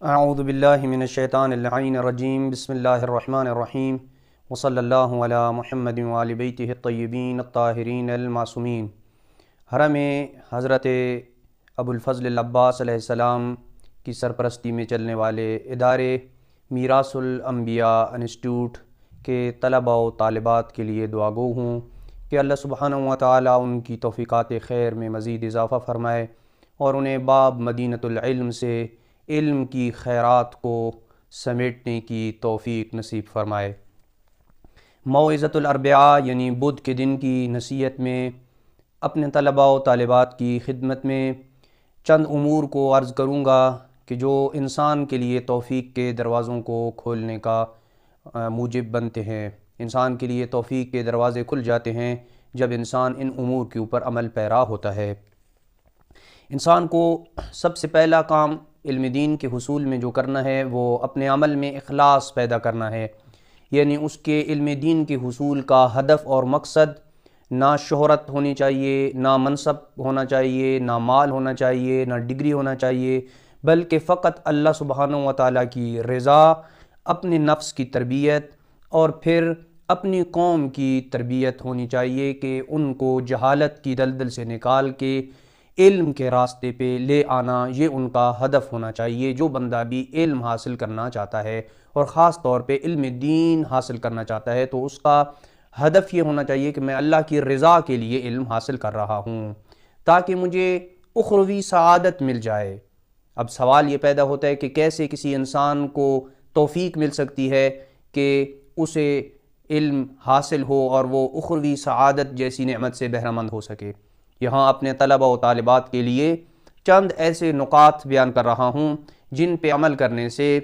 اعوذ باللہ من الشیطان اللعین الرجیم بسم اللہ الرحمن الرحیم وصلی اللہ علی محمد وآل بیتہ الطیبین الطاہرین المعصومین۔ حرم حضرت ابو الفضل العباس علیہ السلام کی سرپرستی میں چلنے والے ادارے میراث الانبیاء انسٹیٹیوٹ کے طلباء و طالبات کے لیے دعا گو ہوں کہ اللہ سبحانہ و تعالیٰ ان کی توفیقات خیر میں مزید اضافہ فرمائے اور انہیں باب مدینۃ العلم سے علم کی خیرات کو سمیٹنے کی توفیق نصیب فرمائے۔ موعظۃ الاربعاء یعنی بدھ کے دن کی نصیحت میں اپنے طلباء و طالبات کی خدمت میں چند امور کو عرض کروں گا کہ جو انسان کے لیے توفیق کے دروازوں کو کھولنے کا موجب بنتے ہیں۔ انسان کے لیے توفیق کے دروازے کھل جاتے ہیں جب انسان ان امور کے اوپر عمل پیرا ہوتا ہے۔ انسان کو سب سے پہلا کام علم دین کے حصول میں جو کرنا ہے وہ اپنے عمل میں اخلاص پیدا کرنا ہے، یعنی اس کے علم دین کے حصول کا ہدف اور مقصد نہ شہرت ہونی چاہیے، نہ منصب ہونا چاہیے، نہ مال ہونا چاہیے، نہ ڈگری ہونا چاہیے، بلکہ فقط اللہ سبحانہ و تعالیٰ کی رضا، اپنے نفس کی تربیت اور پھر اپنی قوم کی تربیت ہونی چاہیے کہ ان کو جہالت کی دلدل سے نکال کے علم کے راستے پہ لے آنا، یہ ان کا ہدف ہونا چاہیے۔ جو بندہ بھی علم حاصل کرنا چاہتا ہے اور خاص طور پہ علم دین حاصل کرنا چاہتا ہے تو اس کا ہدف یہ ہونا چاہیے کہ میں اللہ کی رضا کے لیے علم حاصل کر رہا ہوں تاکہ مجھے اخروی سعادت مل جائے۔ اب سوال یہ پیدا ہوتا ہے کہ کیسے کسی انسان کو توفیق مل سکتی ہے کہ اسے علم حاصل ہو اور وہ اخروی سعادت جیسی نعمت سے بہرہ مند ہو سکے۔ یہاں اپنے طلباء و طالبات کے لیے چند ایسے نکات بیان کر رہا ہوں جن پہ عمل کرنے سے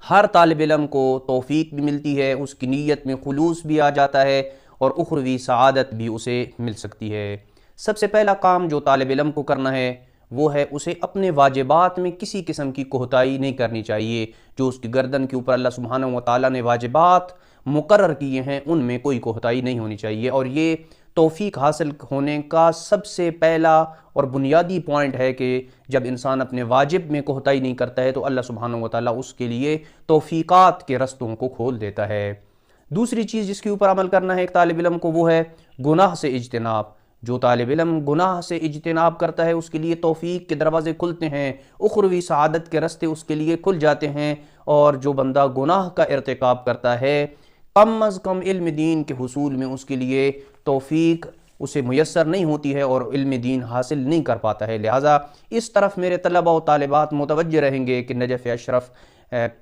ہر طالب علم کو توفیق بھی ملتی ہے، اس کی نیت میں خلوص بھی آ جاتا ہے اور اخروی سعادت بھی اسے مل سکتی ہے۔ سب سے پہلا کام جو طالب علم کو کرنا ہے وہ ہے اسے اپنے واجبات میں کسی قسم کی کوتاہی نہیں کرنی چاہیے۔ جو اس کی گردن کے اوپر اللہ سبحانہ و تعالیٰ نے واجبات مقرر کیے ہیں ان میں کوئی کوتاہی نہیں ہونی چاہیے، اور یہ توفیق حاصل ہونے کا سب سے پہلا اور بنیادی پوائنٹ ہے کہ جب انسان اپنے واجب میں کوتاہی نہیں کرتا ہے تو اللہ سبحانہ و تعالیٰ اس کے لیے توفیقات کے رستوں کو کھول دیتا ہے۔ دوسری چیز جس کے اوپر عمل کرنا ہے ایک طالب علم کو وہ ہے گناہ سے اجتناب۔ جو طالب علم گناہ سے اجتناب کرتا ہے اس کے لیے توفیق کے دروازے کھلتے ہیں، اخروی سعادت کے رستے اس کے لیے کھل جاتے ہیں، اور جو بندہ گناہ کا ارتکاب کرتا ہے کم از کم علم دین کے حصول میں اس کے لیے توفیق اسے میسر نہیں ہوتی ہے اور علم دین حاصل نہیں کر پاتا ہے۔ لہٰذا اس طرف میرے طلباء و طالبات متوجہ رہیں گے کہ نجف اشرف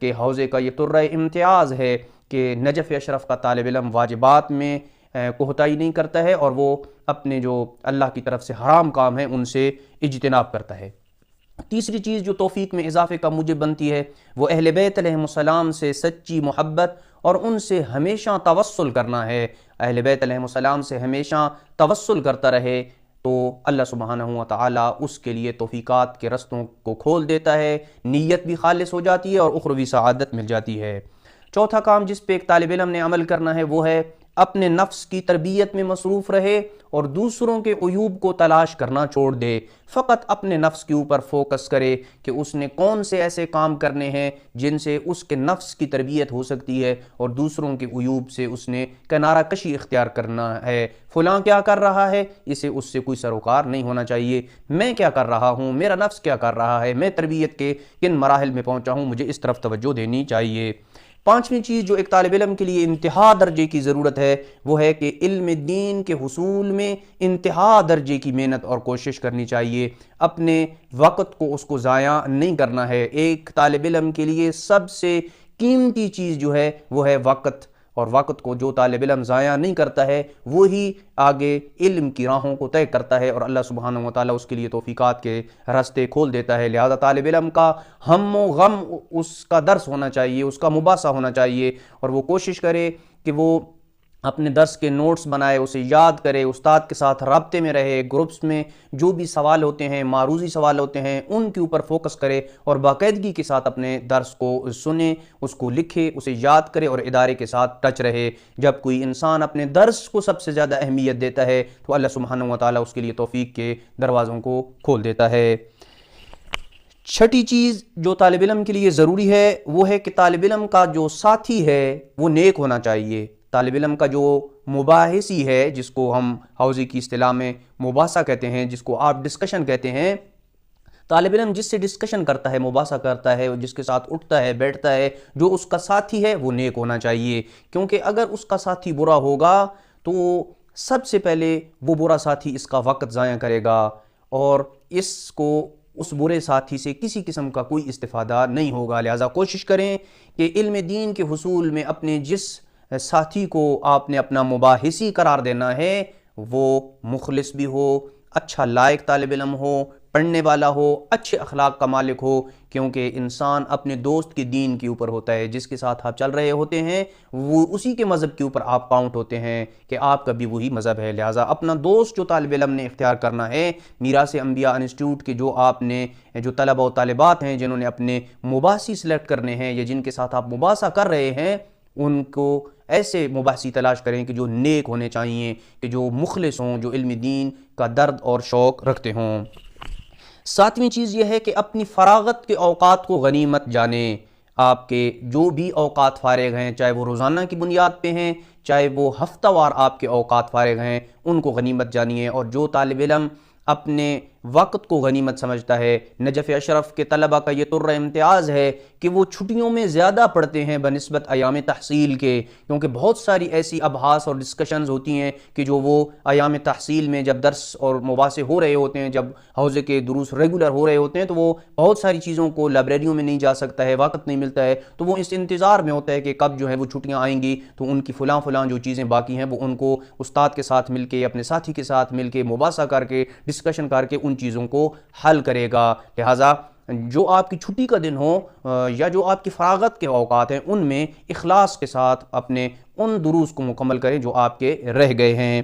کے حوزے کا یہ طرہ امتیاز ہے کہ نجف اشرف کا طالب علم واجبات میں کوتاہی نہیں کرتا ہے اور وہ اپنے جو اللہ کی طرف سے حرام کام ہیں ان سے اجتناب کرتا ہے۔ تیسری چیز جو توفیق میں اضافے کا موجب بنتی ہے وہ اہل بیت علیہم السلام سے سچی محبت اور ان سے ہمیشہ توسل کرنا ہے۔ اہل بیت علیہم السلام سے ہمیشہ توسل کرتا رہے تو اللہ سبحانہ و تعالیٰ اس کے لیے توفیقات کے رستوں کو کھول دیتا ہے، نیت بھی خالص ہو جاتی ہے اور اخروی سعادت مل جاتی ہے۔ چوتھا کام جس پہ ایک طالب علم نے عمل کرنا ہے وہ ہے اپنے نفس کی تربیت میں مصروف رہے اور دوسروں کے عیوب کو تلاش کرنا چھوڑ دے، فقط اپنے نفس کے اوپر فوکس کرے کہ اس نے کون سے ایسے کام کرنے ہیں جن سے اس کے نفس کی تربیت ہو سکتی ہے اور دوسروں کے عیوب سے اس نے کنارہ کشی اختیار کرنا ہے۔ فلاں کیا کر رہا ہے اسے اس سے کوئی سروکار نہیں ہونا چاہیے، میں کیا کر رہا ہوں، میرا نفس کیا کر رہا ہے، میں تربیت کے کن مراحل میں پہنچا ہوں، مجھے اس طرف توجہ دینی چاہیے۔ پانچویں چیز جو ایک طالب علم کے لیے انتہا درجے کی ضرورت ہے وہ ہے کہ علم دین کے حصول میں انتہا درجے کی محنت اور کوشش کرنی چاہیے۔ اپنے وقت کو اس کو ضائع نہیں کرنا ہے۔ ایک طالب علم کے لیے سب سے قیمتی چیز جو ہے وہ ہے وقت، اور وقت کو جو طالب علم ضائع نہیں کرتا ہے وہی آگے علم کی راہوں کو طے کرتا ہے اور اللہ سبحانہ و تعالیٰ اس کے لیے توفیقات کے راستے کھول دیتا ہے۔ لہذا طالب علم کا ہم و غم اس کا درس ہونا چاہیے، اس کا مباحثہ ہونا چاہیے، اور وہ کوشش کرے کہ وہ اپنے درس کے نوٹس بنائے، اسے یاد کرے، استاد کے ساتھ رابطے میں رہے، گروپس میں جو بھی سوال ہوتے ہیں، معروضی سوال ہوتے ہیں، ان کے اوپر فوکس کرے اور باقاعدگی کے ساتھ اپنے درس کو سنے، اس کو لکھے، اسے یاد کرے اور ادارے کے ساتھ ٹچ رہے۔ جب کوئی انسان اپنے درس کو سب سے زیادہ اہمیت دیتا ہے تو اللہ سبحانہ و تعالیٰ اس کے لیے توفیق کے دروازوں کو کھول دیتا ہے۔ چھٹی چیز جو طالب علم کے لیے ضروری ہے وہ ہے کہ طالب علم کا جو ساتھی ہے وہ نیک ہونا چاہیے۔ طالب علم کا جو مباحثی ہے، جس کو ہم حوزی کی اصطلاح میں مباحثہ کہتے ہیں، جس کو آپ ڈسکشن کہتے ہیں، طالب علم جس سے ڈسکشن کرتا ہے، مباحثہ کرتا ہے، جس کے ساتھ اٹھتا ہے بیٹھتا ہے، جو اس کا ساتھی ہے وہ نیک ہونا چاہیے، کیونکہ اگر اس کا ساتھی برا ہوگا تو سب سے پہلے وہ برا ساتھی اس کا وقت ضائع کرے گا اور اس برے ساتھی سے کسی قسم کا کوئی استفادہ نہیں ہوگا۔ لہٰذا کوشش کریں کہ علم دین کے حصول میں اپنے جس ساتھی کو آپ نے اپنا مباحثی قرار دینا ہے وہ مخلص بھی ہو، اچھا لائق طالب علم ہو، پڑھنے والا ہو، اچھے اخلاق کا مالک ہو، کیونکہ انسان اپنے دوست کے دین کے اوپر ہوتا ہے، جس کے ساتھ آپ چل رہے ہوتے ہیں وہ اسی کے مذہب کے اوپر آپ کاؤنٹ ہوتے ہیں کہ آپ کا بھی وہی مذہب ہے۔ لہٰذا اپنا دوست جو طالب علم نے اختیار کرنا ہے، میراث انبیاء انسٹیٹیوٹ کے جو طلبہ و طالبات ہیں جنہوں نے اپنے مباحثی سلیکٹ کرنے ہیں یا جن کے ساتھ آپ مباحثہ کر رہے ہیں، ان کو ایسے مباحثی تلاش کریں کہ جو نیک ہونے چاہیے، کہ جو مخلص ہوں، جو علم دین کا درد اور شوق رکھتے ہوں۔ ساتویں چیز یہ ہے کہ اپنی فراغت کے اوقات کو غنیمت جانیں۔ آپ کے جو بھی اوقات فارغ ہیں، چاہے وہ روزانہ کی بنیاد پہ ہیں، چاہے وہ ہفتہ وار آپ کے اوقات فارغ ہیں، ان کو غنیمت جانیے۔ اور جو طالب علم اپنے وقت کو غنیمت سمجھتا ہے، نجف اشرف کے طلبہ کا یہ طر امتیاز ہے کہ وہ چھٹیوں میں زیادہ پڑھتے ہیں بنسبت ایام تحصیل کے، کیونکہ بہت ساری ایسی ابحاث اور ڈسکشنز ہوتی ہیں کہ جو وہ ایام تحصیل میں جب درس اور مباحثے ہو رہے ہوتے ہیں، جب حوزے کے دروس ریگولر ہو رہے ہوتے ہیں، تو وہ بہت ساری چیزوں کو لائبریریوں میں نہیں جا سکتا ہے، وقت نہیں ملتا ہے، تو وہ اس انتظار میں ہوتا ہے کہ کب جو ہے وہ چھٹیاں آئیں گی تو ان کی فلاں جو چیزیں باقی ہیں وہ ان کو استاد کے ساتھ مل کے، اپنے ساتھی کے ساتھ مل کے مباحثہ کر کے، ڈسکشن کر کے ان چیزوں کو حل کرے گا۔ لہٰذا جو آپ کی چھٹی کا دن ہو یا جو آپ کی فراغت کے اوقات ہیں، ان میں اخلاص کے ساتھ اپنے ان دروس کو مکمل کریں جو آپ کے رہ گئے ہیں۔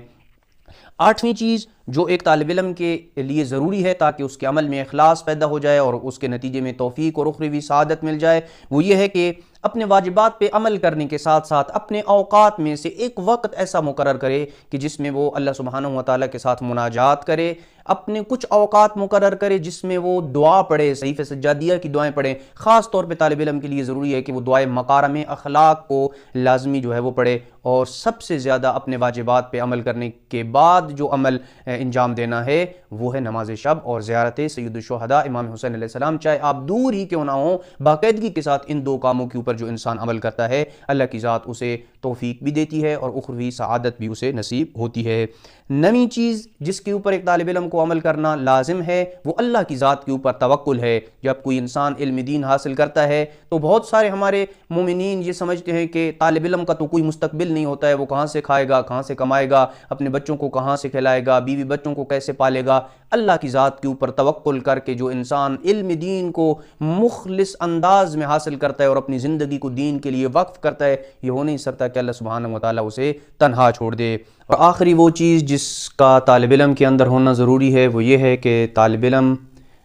آٹھویں چیز جو ایک طالب علم کے لیے ضروری ہے تاکہ اس کے عمل میں اخلاص پیدا ہو جائے اور اس کے نتیجے میں توفیق اور اخروی سعادت مل جائے، وہ یہ ہے کہ اپنے واجبات پہ عمل کرنے کے ساتھ ساتھ اپنے اوقات میں سے ایک وقت ایسا مقرر کرے کہ جس میں وہ اللہ سبحانہ و تعالیٰ کے ساتھ مناجات کرے، اپنے کچھ اوقات مقرر کرے جس میں وہ دعا پڑھے، صحیفہ سجادیہ کی دعائیں پڑھے۔ خاص طور پہ طالب علم کے لیے ضروری ہے کہ وہ دعائیں مکارم اخلاق کو لازمی جو ہے وہ پڑھے، اور سب سے زیادہ اپنے واجبات پہ عمل کرنے کے بعد جو عمل انجام دینا ہے وہ ہے نماز شب اور زیارت سید الشہداء امام حسین علیہ السلام۔ چاہے آپ دور ہی کیوں نہ ہوں، باقاعدگی کے ساتھ ان دو کاموں کے اوپر جو انسان عمل کرتا ہے، اللہ کی ذات اسے توفیق بھی دیتی ہے اور اخروی سعادت بھی اسے نصیب ہوتی ہے۔ نویں چیز جس کے اوپر ایک طالب علم کو عمل کرنا لازم ہے وہ اللہ کی ذات کے اوپر توکل ہے۔ جب کوئی انسان علم دین حاصل کرتا ہے تو بہت سارے ہمارے مومنین یہ سمجھتے ہیں کہ طالب علم کا تو کوئی مستقبل نہیں ہوتا ہے، وہ کہاں سے کھائے گا، کہاں سے کمائے گا، اپنے بچوں کو کہاں سے کھلائے گا، بیوی بچوں کو کیسے پالے گا۔ اللہ کی ذات کے اوپر توکل کر کے جو انسان علم دین کو مخلص انداز میں حاصل کرتا ہے اور اپنی زندگی کو دین کے لیے وقف کرتا ہے، یہ ہو نہیں سکتا کہ اللہ سبحانہ و تعالیٰ اسے تنہا چھوڑ دے۔ اور آخری وہ چیز جس کا طالب علم کے اندر ہونا ضروری ہے وہ یہ ہے کہ طالب علم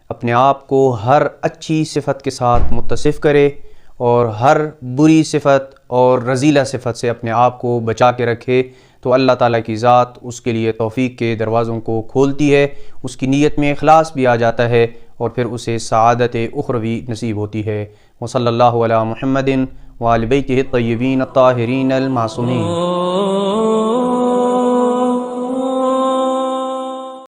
اپنے آپ کو ہر اچھی صفت کے ساتھ متصف کرے اور ہر بری صفت اور رذیلہ صفت سے اپنے آپ کو بچا کے رکھے، تو اللہ تعالیٰ کی ذات اس کے لیے توفیق کے دروازوں کو کھولتی ہے، اس کی نیت میں اخلاص بھی آ جاتا ہے اور پھر اسے سعادت اخروی نصیب ہوتی ہے۔ وصلی اللہ علی محمد وآل بیتہ الطیبین الطاہرین المعصومین۔